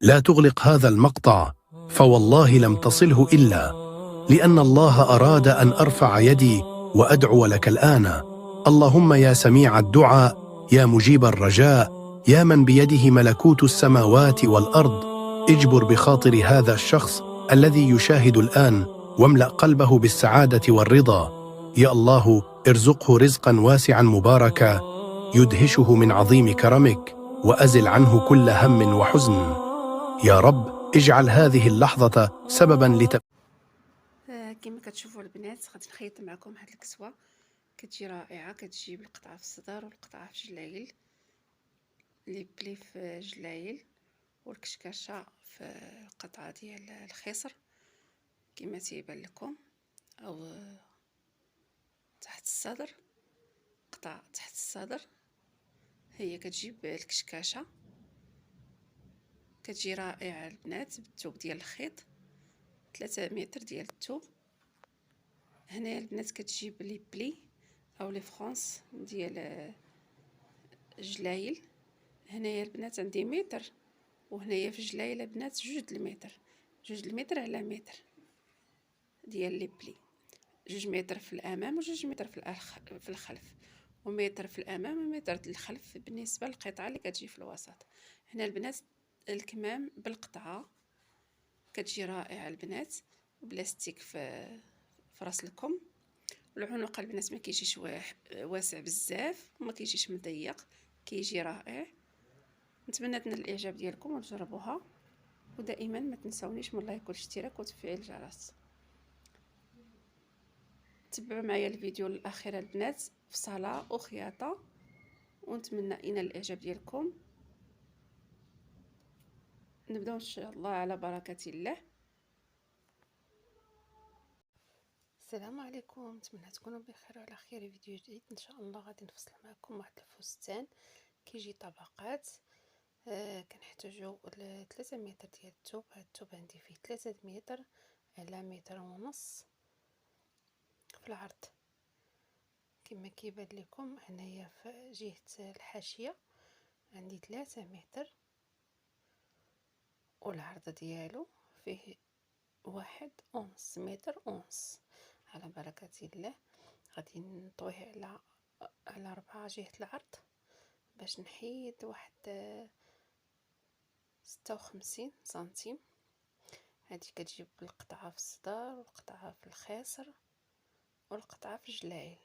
لا تغلق هذا المقطع، فوالله لم تصله إلا لأن الله أراد أن أرفع يدي وأدعو لك الآن. اللهم يا سميع الدعاء، يا مجيب الرجاء، يا من بيده ملكوت السماوات والأرض، اجبر بخاطر هذا الشخص الذي يشاهد الآن، واملأ قلبه بالسعادة والرضا. يا الله ارزقه رزقا واسعا مباركا يدهشه من عظيم كرمك، وأزل عنه كل هم وحزن. يا رب اجعل هذه اللحظة سببا كما كتشوفوا البنات غادي نخيط معكم هاد الكسوه. كتجي رائعه، كتجيب القطعه في الصدر والقطعه في جلايل، لي بلي في جلايل والكشكاشه في القطعه ديال الخصر كما تيبان لكم، او تحت الصدر، قطعه تحت الصدر. هي كتجيب الكشكاشه، كتجي رائعه البنات بالثوب ديال الخيط 3 متر ديال الثوب. هنا البنات كتجيب لي بلي او لي فرانس ديال جلايل. هنايا البنات عندي متر، وهنايا في جلايل البنات 2 المتر، 2 المتر على متر ديال لي بلي، 2 متر في الامام و2 متر في الخلف، ومتر في الامام ومتر الخلف بالنسبه للقطعه اللي كتجي في الوسط. هنا البنات الكمام بالقطعه كتجي رائعه البنات، بلاستيك في راس الكم. العنق البنات ما كيجيش واسع بزاف وما كيجيش مضيق، كيجي رائع. نتمنى تنال الاعجاب ديالكم وتجربوها، ودائما ما تنسونيش من لايك والاشتراك وتفعيل الجرس. تبعوا معايا الفيديو الاخير البنات في صلاه وخياطه، ونتمنى ينال الاعجاب ديالكم. نبداو ان شاء الله على بركه الله. السلام عليكم، نتمنى تكونوا بخير وعلى خير. فيديو جديد ان شاء الله غادي نفصل معكم واحد الفستان كيجي طبقات. كنحتاجو 3 متر ديال الثوب. هاد الثوب عندي فيه 3 متر على متر ونص في العرض كما كيبان لكم. هنايا في جهة الحاشية عندي 3 متر، والعرض ديالو فيه 1.5 متر ونص. على بركة الله غادي نطويه على 4 جهة العرض باش نحيد واحد 56 سنتيم. هذه كتجيب القطعه في الصدر والقطعه في الخصر والقطعه في الجلايل.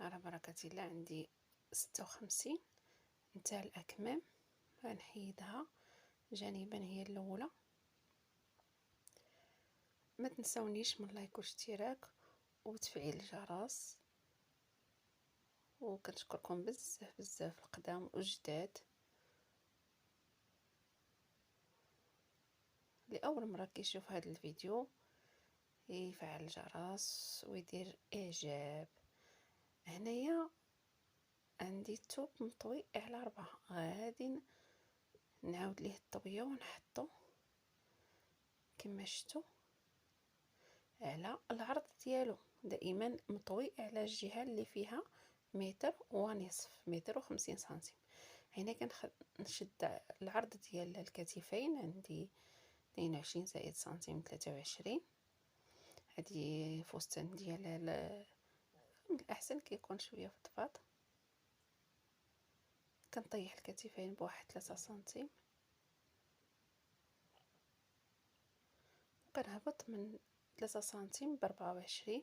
على بركه الله عندي 56 نتاع الاكمام، غنحيدها جانبا هي الاولى. ما تنسونيش من لايك واشتراك وتفعيل الجرس، وكنشكركم بزاف بزاف القدام والجداد لأول مرة كيشوف هذا الفيديو يفعل الجرس ويدير اعجاب. هنايا عندي الثوب مطوي على 4، غادي نعاود ليه الطويه ونحطو كما شفتوا على العرض ديالو، دائما مطوي على الجهه اللي فيها متر ونصف، متر و50 سنتيم. هنا كنشد العرض ديال الكتفين عندي 22 زائد سنتيم 23. هذه فستان ديال من الاحسن كيكون شويه فضفاض. كنطيح الكتفين بواحد 3 سنتيم، وكنهبط من 3 سنتيم ب24.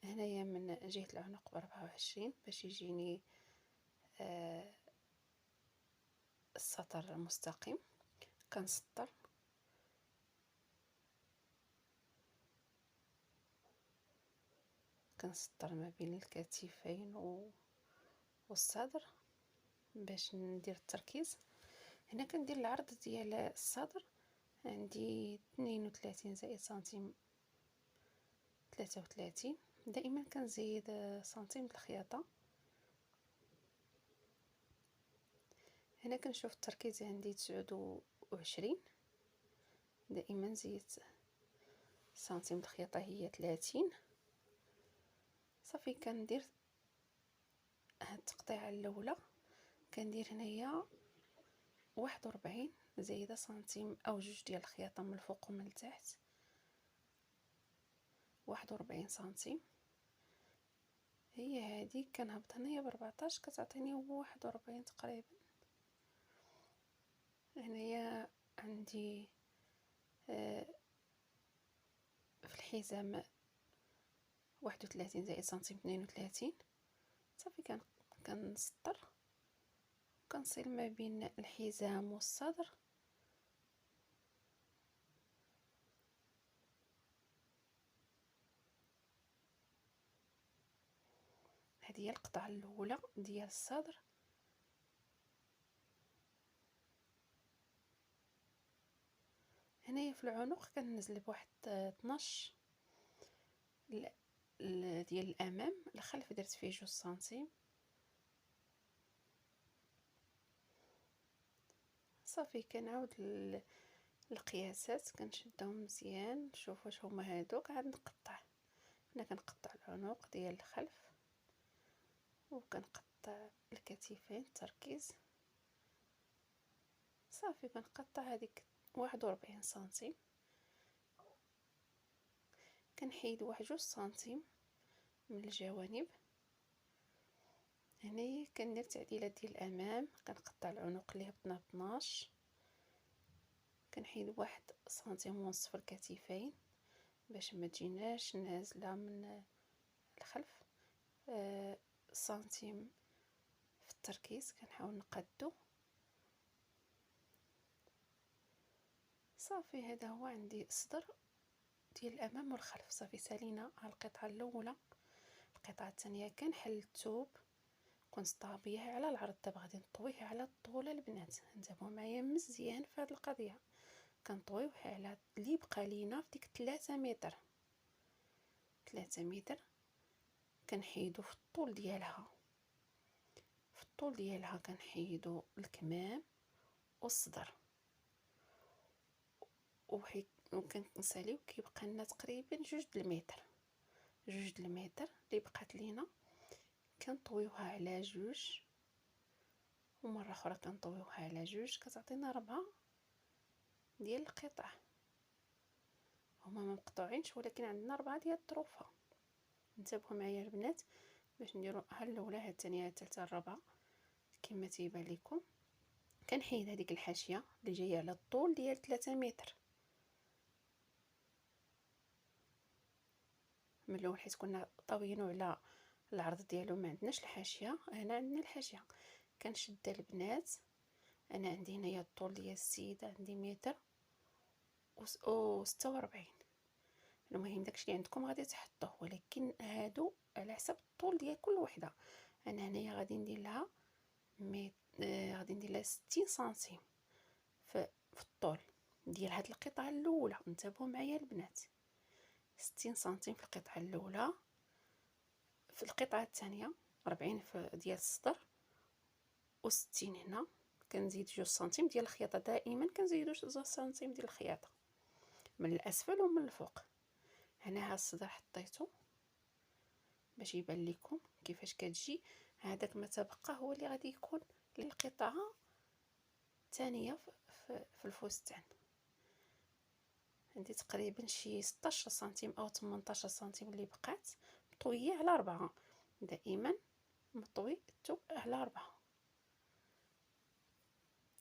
هنايا من جهة العنق ب24 باش يجيني السطر مستقيم. كنسطر ما بين الكتفين والصدر باش ندير التركيز. هنا كندير العرض ديال الصدر عندي 32 زائد سنتيم 33. دائما كنزيد سنتيم الخياطه. هنا كنشوف التركيز عندي 29، دائما زيد سنتيم الخياطه هي 30. صافي كندير هاد التقطيعه الاولى، كندير هنايا 41 زايدة سنتيم أو جوج ديال الخياطة من الفوق ومن التحت، 41 سنتيم. هي هادي كنهبط هنايا ب14 كتعطيني 41 تقريبا. هنايا عندي في الحزام 31 زائد سنتيم 32. صافي كنسطر كنصل ما بين الحزام والصدر. هذه هي القطعة الأولى ديال الصدر. هنايا في العنق كننزل بواحد 12 ديال الأمام، الخلف درت فيه 2 سنتيم. صافي كنعاود القياسات كنشدهم مزيان نشوف واش هما هادوك، عاد نقطع. هنا كنقطع العنق ديال الخلف وكنقطع الكتفين التركيز. صافي كنقطع هذيك 41 سنتيم. كنحيد واحد 2 سنتيم من الجوانب. هنايا كندير تعديلات ديال الامام، كنقطع العنق اللي هبطنا ب 12، كنحيد 1 سنتيم ونص في الكتفين باش ما تجيناش نازله من الخلف. سنتيم في التركيز كنحاول نقادو. صافي هذا هو عندي الصدر ديال الامام والخلف. صافي سالينا على القطعه الاولى. القطعه الثانيه كنحل الثوب كنسطابيه على العرض. دابا غادي نطويه على الطول البنات، انتبهوا معايا مزيان في هذه القضيه. كنطويوه على اللي بقى لينا في ديك 3 متر. 3 متر كنحيدو في الطول ديالها، في الطول ديالها كنحيدو الكمام والصدر وكنساليو كيبقى لنا تقريبا 2 المتر. 2 المتر اللي بقات لينا كنطويوها على 2 ومره اخرى كنطويوها على 2 كتعطينا 4 ديال القطع. هما ما مقطوعينش ولكن عندنا 4 ديال الطروفه. انتبهوا معايا البنات باش نديروا ها الاولى ها الثانيه ها الثالثه الرابعه كما تيبان لكم. كنحيد هذيك الحاشيه اللي جايه على الطول ديال 3 متر من الاول، حيت كنا طاويينو على العرض ديالو ما عندناش الحاشيه. هنا عندنا الحاشيه. كنشد البنات. انا عندي هنايا الطول ديال السيده عندي متر و 46. المهم داكشي اللي عندكم غادي تحطوه، ولكن هادو على حسب الطول ديال كل وحده. انا هنايا غادي ندير لها غادي ندير لها 60 سنتيم في الطول ديال هاد القطعه الاولى. انتبهوا معايا البنات، 60 سنتيم في القطعه الاولى. في القطعه الثانيه 40 ديال الصدر و60 هنا. كنزيد 2 سنتيم ديال الخياطه. دائما كنزيدو 2 سنتيم ديال الخياطه من الاسفل ومن الفوق. هنا ها الصدر حطيته باش يبان لكم كيفاش كتجي. هذاك ما تبقى هو اللي غادي يكون للقطعه الثانيه في الفستان. عندي تقريبا شي 16 سنتيم او 18 سنتيم اللي بقات مطويه على 4. دائما مطوي الثوب على 4.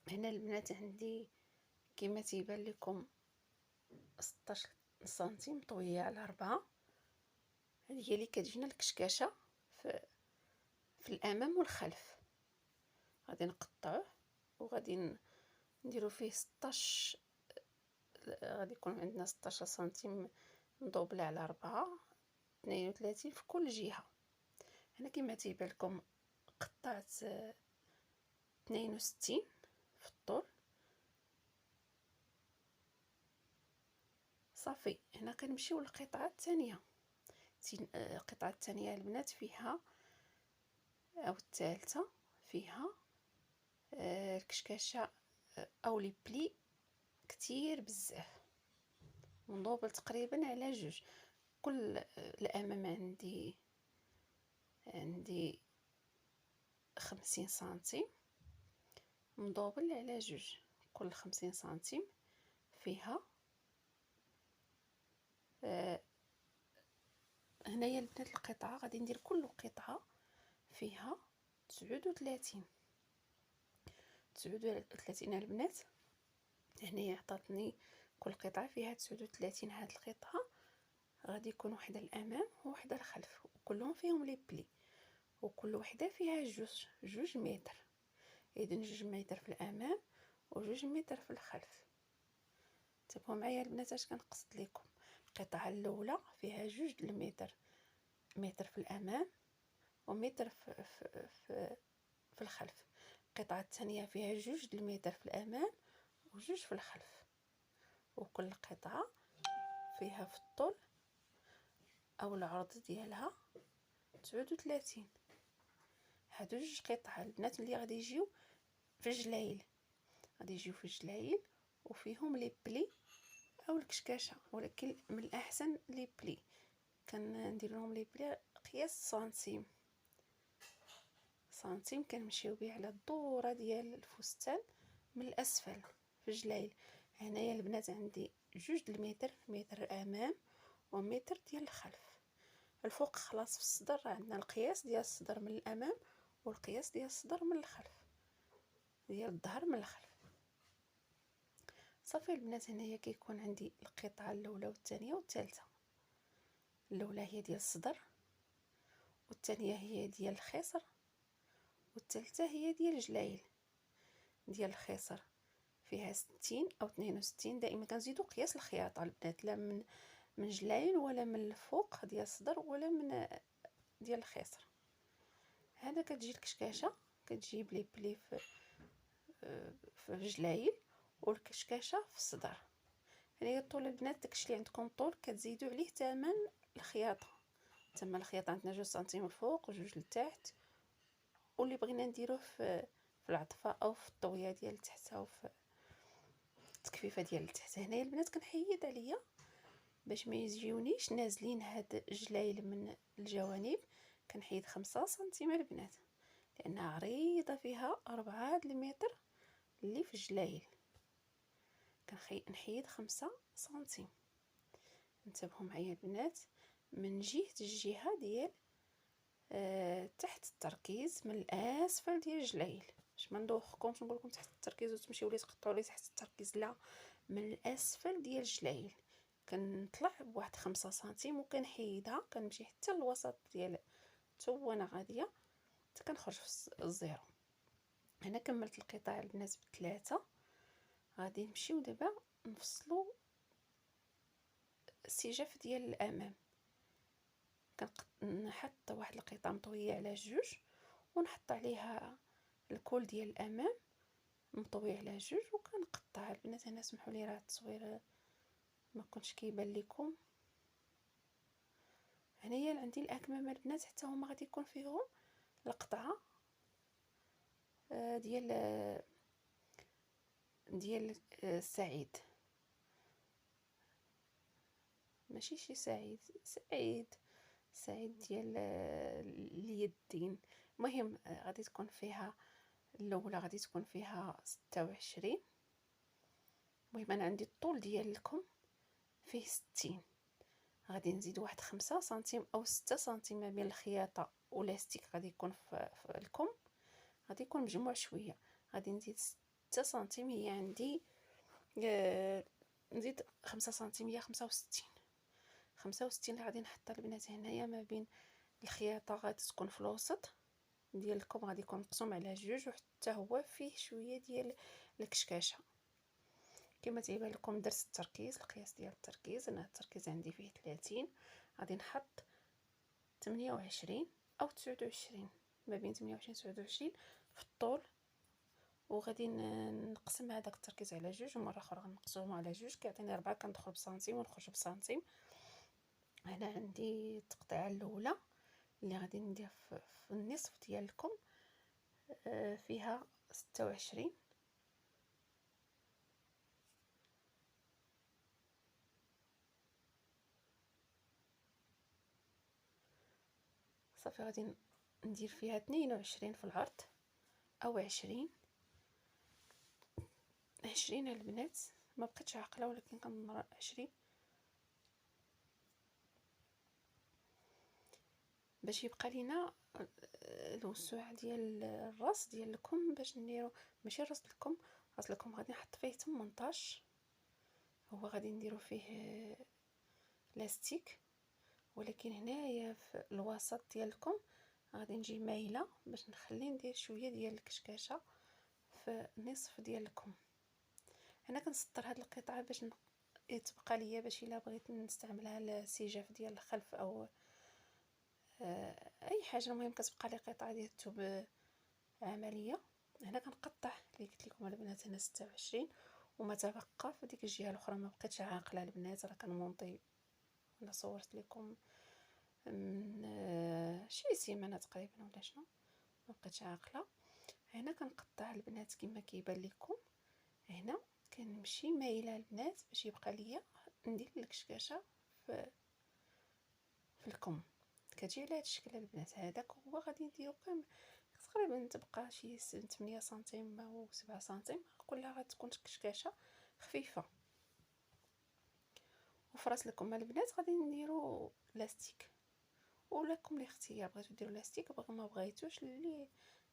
هنا البنات عندي كما تيبان لكم 16 سنتيم مطويه على 4. هذه هي اللي كتجينا الكشكاشه في الامام والخلف. غادي نقطعوه وغادي نديرو فيه 16. غادي يكون عندنا 16 سنتيم مضوبله على 4 32 في كل جهه. هنا كما تيبان لكم قطعت 62 في الطول. صافي هنا كنمشيو للقطعه الثانيه. القطعه الثانيه البنات فيها او الثالثه فيها الكشكاشه او لي بلي كتير بزاف، مضوبل تقريبا على 2. كل الامام عندي 50 سنتيم مدوبل على جوج، كل 50 سنتيم فيها هنايا البنات القطعة غادي ندير كل قطعة فيها 39 البنات. هنايا عطاتني كل قطعة فيها 39. هاد القطعة غادي يكون وحدة الامام ووحدة الخلف، وكلهم فيهم لي بلي، وكل وحدة فيها جوج متر. اذا 2 متر في الامام و2 متر في الخلف. انتبهوا معايا البنات اش كنقصد لكم. القطعة الاولى فيها 2 المتر، متر في الامام ومتر في الخلف. القطعة الثانية فيها 2 المتر في الامام و2 في الخلف، وكل قطعة فيها في الطول او العرض ديالها 39. هادو 2 قطع البنات اللي غادي يجيو في جلايل، وفيهم لي بلي او الكشكاشه، ولكن من الاحسن لي بلي. كندير لهم لي بلي قياس سنتيم كنمشيو به على الدوره ديال الفستان من الاسفل في جلايل. هنايا البنات عندي 2 المتر، متر الامام ومتر ديال الخلف. الفوق خلاص في الصدر عندنا القياس ديال الصدر من الامام والقياس ديال الصدر من الخلف، ديال الظهر من الخلف. صافي البنات، هنايا كيكون عندي القطعه الاولى والثانيه والثالثه. الاولى هي ديال الصدر، والثانيه هي ديال الخصر، والثالثه هي ديال الجلايل. ديال الخصر فيها 60 او 62. دائما كنزيدو قياس الخياطه البنات، لا من جلايل ولا من الفوق ديال الصدر ولا من ديال الخصر. هذا كتجي الكشكاشه، كتجيب لي بلي في الجلايل والكشكاشه في الصدر. هنايا طول البنات داكشي اللي عندكم طول كتزيدوا عليه ثمن الخياطه. تما الخياطه عندنا 2 سنتيم الفوق و2 لتحت، واللي بغينا نديروه في العطفه او في الطويه ديال تحت او في التكفيفه ديال تحت. هنايا البنات كنحيد عليا باش ما يجيونيش نازلين هاد الجلايل من الجوانب. كنحيد 5 سنتيم البنات، لانها عريضه فيها 4 المتر اللي في الجلايل. نحيد 5 سنتيم. انتبهوا معايا البنات، من الجهه ديال تحت التركيز، من الاسفل ديال الجلايل، باش ما ندوخكمش نقول لكم تحت التركيز وتمشيو لي تقطعوا لي تحت التركيز. لا، من الاسفل ديال الجلايل كنطلع بواحد 5 سنتيم وكنحيدها، كنمشي حتى الوسط ديال حتى وانا غاديه حتى كنخرج في الزيرو. هنا كملت القطاع البنات ب3. غادي نمشيو دابا نفصلوا السجاف ديال الامام. كنحط واحد القطعه مطويه على 2 ونحط عليها الكول ديال الامام مطوي على 2 وكنقطع البنات. هنا سمحوا لي راه التصوير ما كنتش كيبان لكم. هنايا عندي الاكمام البنات حتى هما غادي يكون فيهم القطعه ديال السعيد، ماشي شي سعيد ديال اليدين. المهم غادي تكون فيها الاولى غادي تكون فيها 26. المهم انا عندي الطول ديالكم فيه 60. غادي نزيد واحد 5 سنتيم او 6 سنتيم ما بين الخياطه ولاستيك. غادي يكون في الكم غادي يكون مجموع شويه. غادي نزيد 6 سنتيم، هي عندي نزيد 5 سنتيم هي 65 اللي غادي نحطها البنات هنايا ما بين الخياطه. غادي تكون في الوسط ديالكم، غادي يكون مقسوم على 2 وحتى هو فيه شويه ديال الكشكاشه. كما تيبان لكم درت التركيز، القياس ديال التركيز. انا التركيز عندي فيه 30. غادي نحط 28 او 29، ما بين 28 و 29 في الطول، وغادي نقسم هذاك التركيز على 2 ومره اخرى غنقسمهم على 2 كيعطيني 4. كندخل بسنتيم ونخرج بسنتيم. هنا عندي التقطيعه الاولى اللي غادي ندير في النصف ديالكم فيها 26. صافي غادي ندير فيها 22 في العرض او 20. 20 البنات، ما بقيتش عاقله ولكن كنظن 20 باش يبقى لينا الوسوع ديال الراس ديالكم. باش نديرو ماشي راس الكم، راس الكم غادي نحط فيه 18، هو غادي نديرو فيه لاستيك، ولكن هنايا في الوسط ديالكم غادي نجي مايله باش نخلي ندير شويه ديال الكشكاشه في نصف ديالكم. انا كنسطر هاد القطعه باش تبقى ليا باش الا بغيت نستعملها للسجاف ديال الخلف او اي حاجه. المهم كتبقى لي قطعه ديال الثوب عمليه. هنا كنقطع اللي قلت لكم البنات هنا 26، وما تبقى في ديك الجهه الاخرى ما بقيتش عاقله البنات. راه كنمونطي، انا صورت لكم من شي سيمانه تقريبا ولا شنو، ما بقيتش عاقله. هنا كنقطع البنات كما كيبان لكم. هنا كنمشي مايله البنات باش يبقى ليا ندير الكشكاشه في الكم. كتجي على هذا الشكل البنات. هذاك هو غادي نديرو تقريبا تبقى شي 8 سنتيم او 7 سنتيم، كلها غتكون كشكاشه خفيفه. وفي راس لكم البنات غادي نديرو لاستيك، ولكم الاختيار، بغيتو ديروا لاستيك بغا ما بغيتوش اللي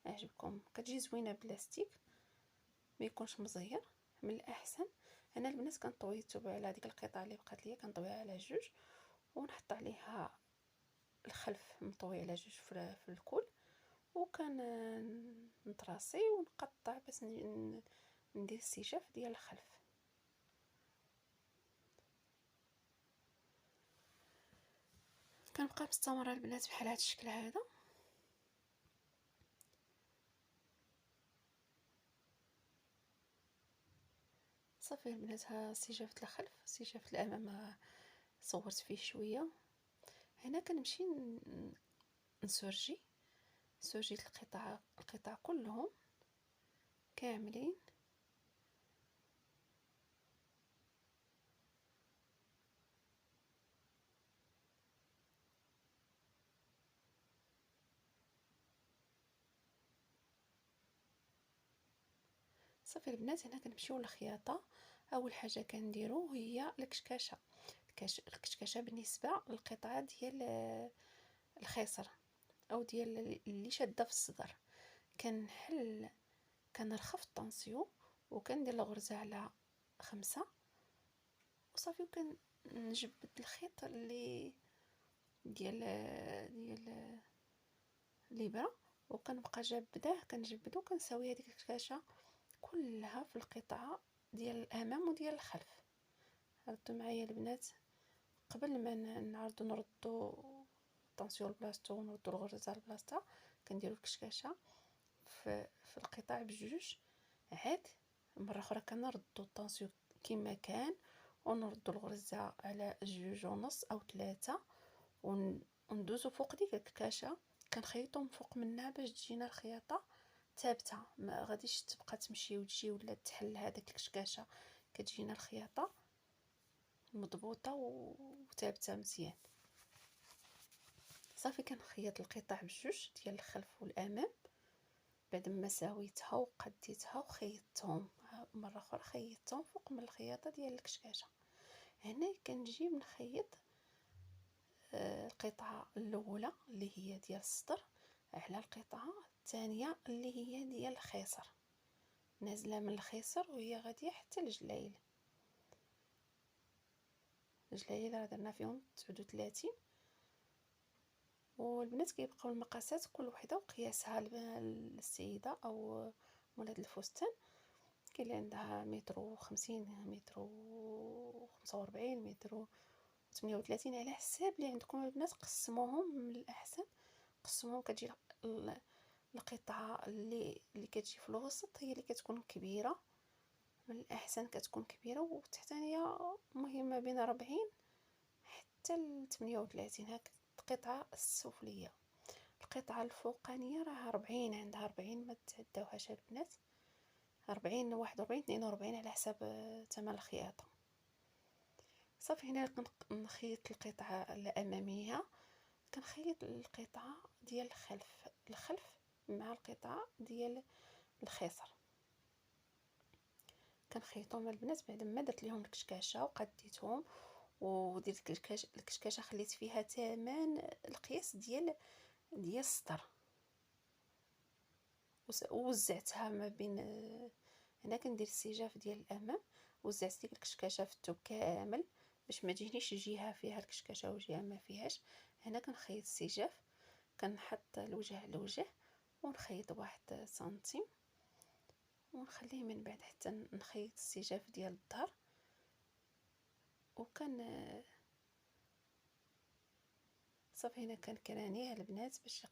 عجبكم. كتجي زوينه بلاستيك، ما يكونش مزير من الاحسن. انا البنات كنطوي الثوب على ديك القطعه اللي بقات ليا، كنطويها على جوج ونحط عليها الخلف مطوي على جوج في الكل، وكان نطراسي ونقطع باش ندير السجاف ديال الخلف. كنبقى مستمره البنات بحال هذا الشكل هذا. صافي البنات، ها سجافة الخلف. سجافة الامام صورت فيه شويه. هنا كنمشي نسرجي القطع كلهم كاملين. صافي البنات، هنا كنمشيو للخياطه. اول حاجه كنديرو هي الكشكاشه. الكشكاشه بالنسبه للقطعه ديال الخيصر او ديال اللي شاده في الصدر. كنرخف الطونسيون وكندير الغرزه على 5 وصافي، وكنجبد الخيط اللي ديال الابره، وكنبقى جابداه كنجبدو كنساوي هذيك الكشكاشه كلها في القطعه ديال الامام وديال الخلف. ردوا معايا البنات قبل ما نعرضوا نردوا الطونسيون لبلاصتو ونردوا الغرزه لبلاصتها. كنديروا الكشكاشه في القطع بجوج، عاد مره اخرى كنردوا الطونسيون كما كان ونردوا الغرزه على 2.5 او 3 وندوزو فوق ديك الكشكاشه. كنخيطو من فوق منها باش تجينا الخياطه ثابته، ما غاديش تبقى تمشي وتجي ولا تحل هذاك الكشكاشه. كتجينا الخياطه مضبوطه وثابته مزيان. صافي كنخيط القطع بجوج ديال الخلف والامام بعد ما ساويتها وقديتها وخيطتهم مره اخرى، خيطتهم فوق من الخياطه ديال الكشكاشه. هنا كنجي نخيط القطعه الاولى اللي هي ديال الصدر على القطعه الثانيه اللي هي ديال الخيصر، نازله من الخيصر وهي غاديه حتى الجلايل. الجلايل راه درنا فيهم 39. والبنات كيبقاو المقاسات كل وحده وقياسها للسيده او ولاد الفستان. كاين اللي عندها 1.50 متر، 1.45 متر، 38 على حساب اللي عندكم البنات. قسموهم من الاحسن، قسموهم. كتجي القطعه اللي كتجي في الوسط هي اللي كتكون كبيره، من الاحسن كتكون كبيره، والتحتانيه مهمه بين 40 حتى ل 38. هاك القطعه السفليه. القطعه الفوقانيه راه 40، عندها 40 ما تعداوهاش البنات. 40 41 42 على حساب ثمن الخياطه. صافي هنا كنخيط القطعه الاماميه، كنخيط القطعه ديال الخلف مع القطعه ديال الخيصر. كنخيطهم البنات بعد ما درت ليهم الكشكاشه وقديتهم، ودرت الكشكاشه خليت فيها تمام القياس ديال السطر، ووزعتها ما بين هنا كندير السجاف ديال الامام، وزعت ديك الكشكاشه في الثوب كامل باش ما تجينيش جهه فيها الكشكاشه وجهه ما فيهاش. هنا كنخيط السجاف، كنحط الوجه على الوجه ونخيط 1 سنتيم ونخليه من بعد حتى نخيط السجاف ديال الظهر. صافي هنا كنكرانيه البنات باش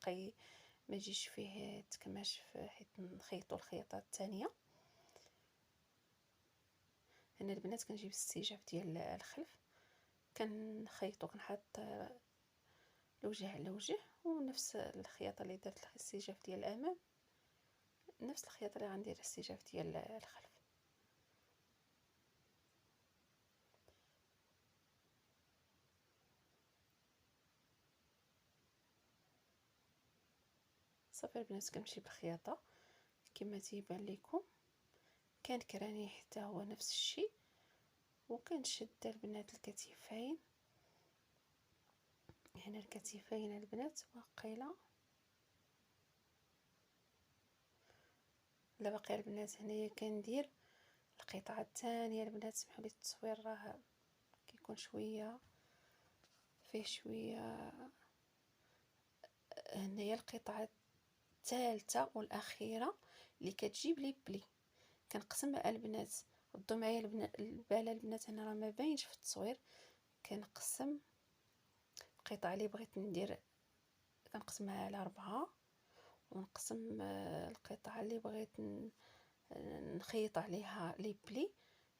ما يجيش فيه تكماش حيت نخيطوا الخياطه الثانيه. هنا البنات كنجيب السجاف ديال الخلف كنخيطو، كنحط الوجه على وجه، ونفس الخياطه اللي درت السجاف ديال الامام نفس الخياطه اللي غندير السجاف ديال الخلف. صافي البنات كنمشي بالخياطه كما تيبان لكم، كان كراني حتى هو نفس الشيء، وكنشد البنات الكتفين. هنا الكتفين البنات واقيلا لا باقي البنات. هنايا كندير القطعه الثانيه البنات، سمحوا لي التصوير راه كيكون شويه فيه شويه. هنايا القطعه الثالثه والاخيره اللي كتجيب لي بلي كنقسم البنات. ردوا معايا الباله البنات، هنا راه ما باينش في التصوير. كنقسم القطعه اللي بغيت ندير كنقسمها على 4، ونقسم القطعه اللي بغيت نخيط عليها لي بلي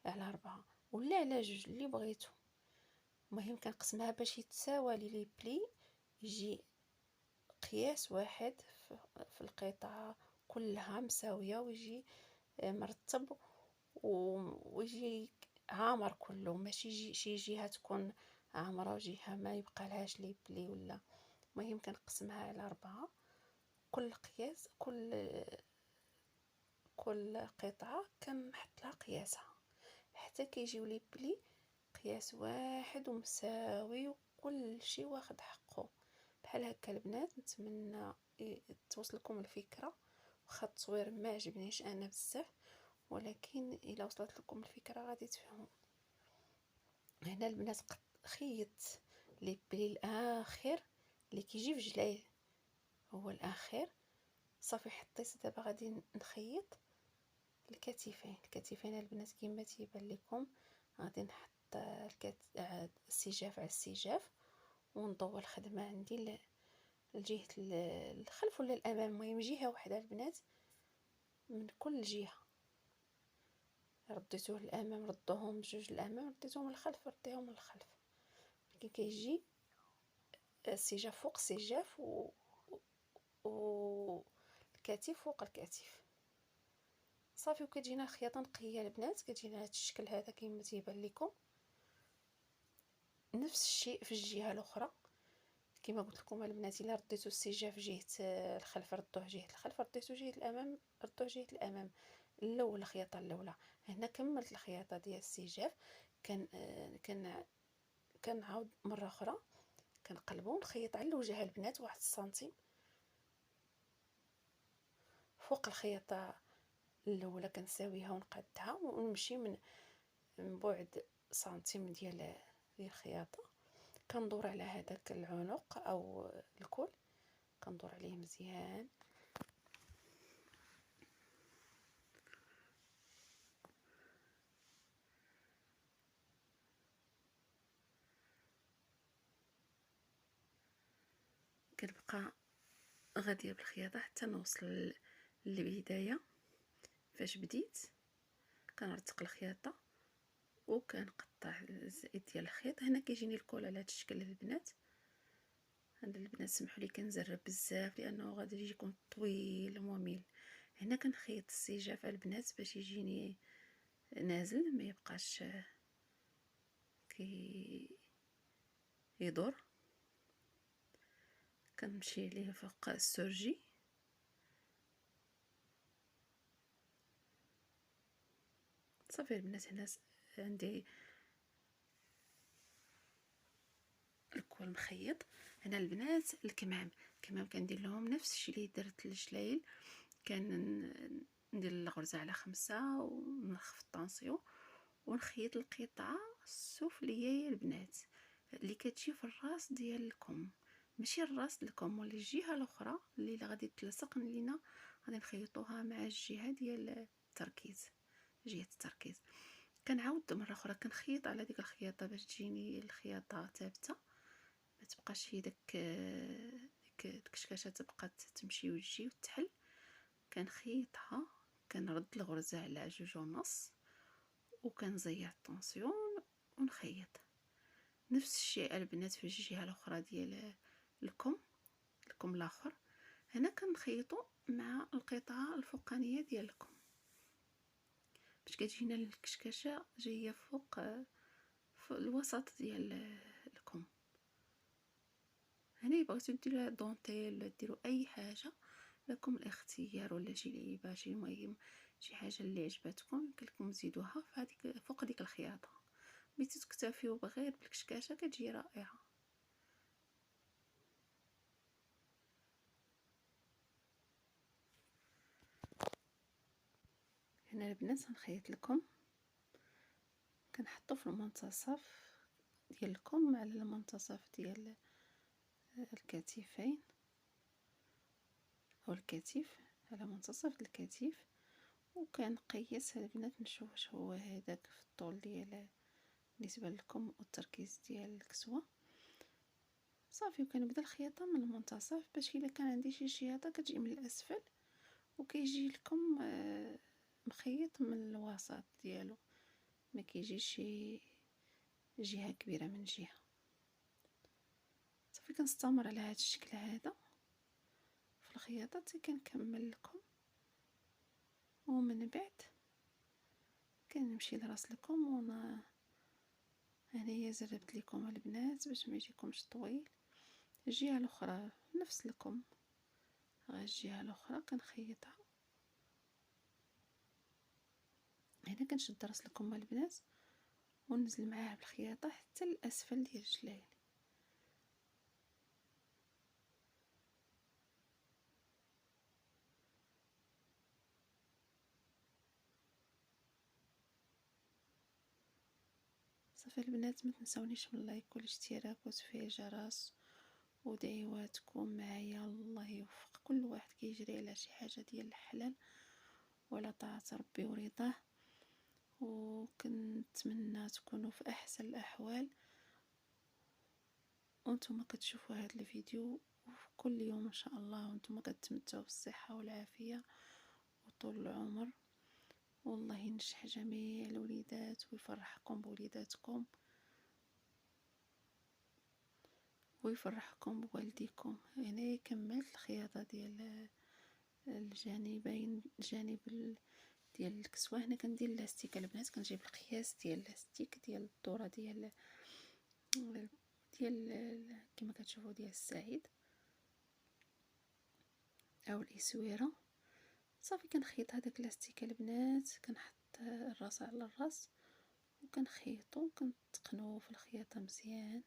على 4 ولا على 2 اللي بغيتو. المهم كنقسمها باش يتساوى لي بلي، يجي قياس واحد في القطعه كلها مساويه، ويجي مرتب ويجي عامر كله، ماشي شي جهه تكون عامره وجهه ما يبقى لهاش لي بلي ولا. المهم كنقسمها على 4، كل قياس كل قطعه كنحط لها قياسها حتى كيجيو لي بلي قياس واحد ومساوي وكل شيء واخد حقه. بحال هكا البنات. نتمنى توصلكم الفكره، واخا التصوير ما عجبنيش انا بزاف، ولكن الا وصلت لكم الفكره غادي تفهموا. هنا البنات خيط لي بلي الاخر اللي كيجي في جلايه هو الاخر. صافي حطيت، دابا غادي نخيط الكتفين البنات كما تيبان لكم. غادي نحط السجاف على السجاف ونضوي الخدمه عندي لجهه الخلف ولا الامام، المهم جهه واحده البنات من كل جهه. رديتوه للامام ردوهم بجوج الامام، رديتوهم للخلف رديهم للخلف. ولكن كيجي السجاف فوق السجاف و الكتف فوق الكتف. صافي وكتجينا الخياطه نقيه البنات، كتجينا هذا الشكل هذا كما تيبان لكم. نفس الشيء في الجهه الاخرى كما قلت لكم البنات، الا رديتو السجاف جهه الخلف ردوه جهه الخلف، رديتو جهه الامام ردوه جهه الامام. الاولى الخياطه الاولى. هنا كملت الخياطه ديال السجاف. كنعاود مره اخرى كنقلبو ونخيط على الوجه البنات 1 سنتيم فوق الخياطه الاولى، كنساويها ونقادها ونمشي من بعد سنتيم ديال الخياطه. كندور على هذاك العنق او الكول، كندور عليه مزيان. كنبقى غاديه بالخياطه حتى نوصل للبدايه فاش بديت. كنرتق الخياطه وكنقطع الزائد ديال الخيط. هنا كيجيني الكول على هذا الشكل البنات. هذا البنات سمحوا لي كنزرب بزاف لانه غادي يجيكم طويل وممل. هنا كنخيط السجاف البنات باش يجيني نازل ما يبقاش يدور. كنمشي ليه فوق السرجي صافي البنات هنا عندي الكول مخيط. هنا البنات الكمام كندير لهم نفس الشيء اللي درت للجلايل، ندير الغرزه على 5 ونخفض الطونسيون ونخيط القطعه السفليه البنات اللي كتجي في الراس ديال الكم، ماشي الراس الكم ولا الجهه الاخرى اللي غادي تلصق لينا، غادي نخيطوها مع الجهه ديال التركيز، جهه التركيز. كنعاود مره اخرى كنخيط على ديك الخياطه باش تجيني الخياطه ثابته، ما تبقاش هي ديك الكشكاشه تبقى تمشي وتجي وتحل. كنخيطها، كنرد الغرزه على 2.5 وكنزير الطونسيون ونخيط. نفس الشيء البنات في الجهه الاخرى ديال الكم الاخر. هنا كنخيطو مع القطعه الفوقانيه ديال الكم باش كتجينا الكشكاشه جايه فوق في الوسط ديال الكم. هنا بغيتو ديروا دونتيل ولا ديروا اي حاجه لكم الاختيار، ولا جليبه شي، المهم شي حاجه اللي عجبتكم يمكن لكم تزيدوها فهاديك فوق ديك الخياطه. بغيتو تكتفيو بغير بالكشكاشه كتجي رائعه. هنا البنات نخيط لكم، كنحطو في المنتصف ديال الكم على المنتصف ديال الكتفين او الكتف، على منتصف الكتف، وكنقيس البنات نشوف واش هو هذاك في الطول ديال بالنسبه لكم والتركيز ديال الكسوه. صافي وكنبدا الخياطه من المنتصف باش الا كان عندي شي شياطه كتجي من الاسفل وكيجي لكم مخيط من الوسط ديالو، ما كيجيش شي جهه كبيره من جهه. صافي كنستمر على هذا الشكل هذا في الخياطه حتى كنكمل لكم، ومن بعد كنمشي لراس لكم. وانا هنايا زربت لكم البنات باش ما يجيكمش طويل. الجهه الاخرى نفس لكم، غير الجهه الاخرى كنخيطها. هنا كنشد راس لكم البنات وننزل معاه بالخياطه حتى الاسفل ديال الجلايل. صافي البنات ما تنسونيش من لايك والاشتراك وتفعيل الجرس ودعواتكم معايا. الله يوفق كل واحد كيجري على شي حاجه ديال الحلال وعلى طاعه ربي ورضاه، وكنتمنى تكونوا في احسن الاحوال وانتم كتشوفوا هذا الفيديو كل يوم ان شاء الله، وانتم كتمتعوا بالصحه والعافيه وطول العمر. والله ينجح جميع الوليدات ويفرحكم بوليداتكم ويفرحكم بوالديكم. هنا كملت الخياطه ديال الجانبين، الجانب ديال الكسوه. هنا كندير لاستيك البنات، كنجيب القياس ديال لاستيك ديال الدوره ديال كما كتشوفوا ديال السعيد او الاسويره. صافي كنخيط هذاك لاستيك البنات، كنحط الراس على الراس وكنخيطو وكنتقنو في الخياطه مزيان.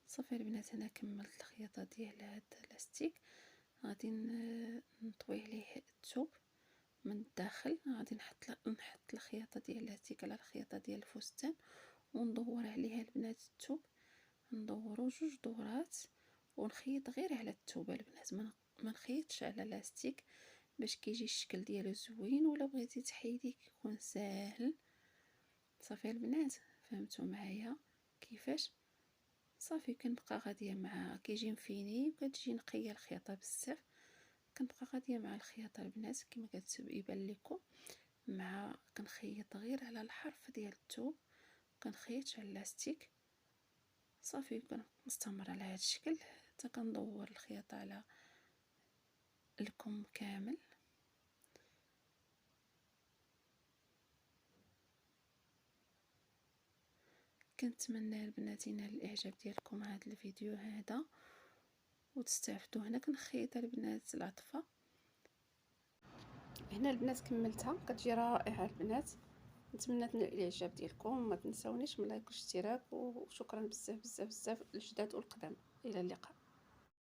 صافي البنات هنا كملت الخياطه ديال هذا اللاستيك. غادي نطوي عليه الثوب من الداخل، غادي نحط الخياطه ديال اللاستيك على الخياطه ديال الفستان وندور عليها البنات الثوب، ندورو 2 دورات ونخيط غير على الثوب البنات، ما نخيطش على لاستيك باش كيجي الشكل ديالو زوين، ولا بغيتي تحيديه كيكون ساهل. صافي البنات فهمتوا معايا كيفاش؟ صافي كنبقى غاديه مع كيجي مفيني وكتجي نقيه الخياطه بزاف، كنبقى غاديه مع الخياطه البنات كما كيبان لكم، مع كنخيط غير على الحرف ديال الثوب، كنخيطش على اللاستيك. صافي كنستمر على هذا الشكل حتى كندور الخياطه على الكم كامل. كنتمنى البنات ينال الاعجاب ديالكم هذا الفيديو هذا وتستافدوا. هنا كنخيط البنات العطفه هنا البنات كملتها، كتجي رائعه البنات. نتمنى تنال الاعجاب ديالكم، ما تنساونيش من لايك واشتراك، وشكرا بزاف بزاف بزاف الجداد والقدام. الى اللقاء.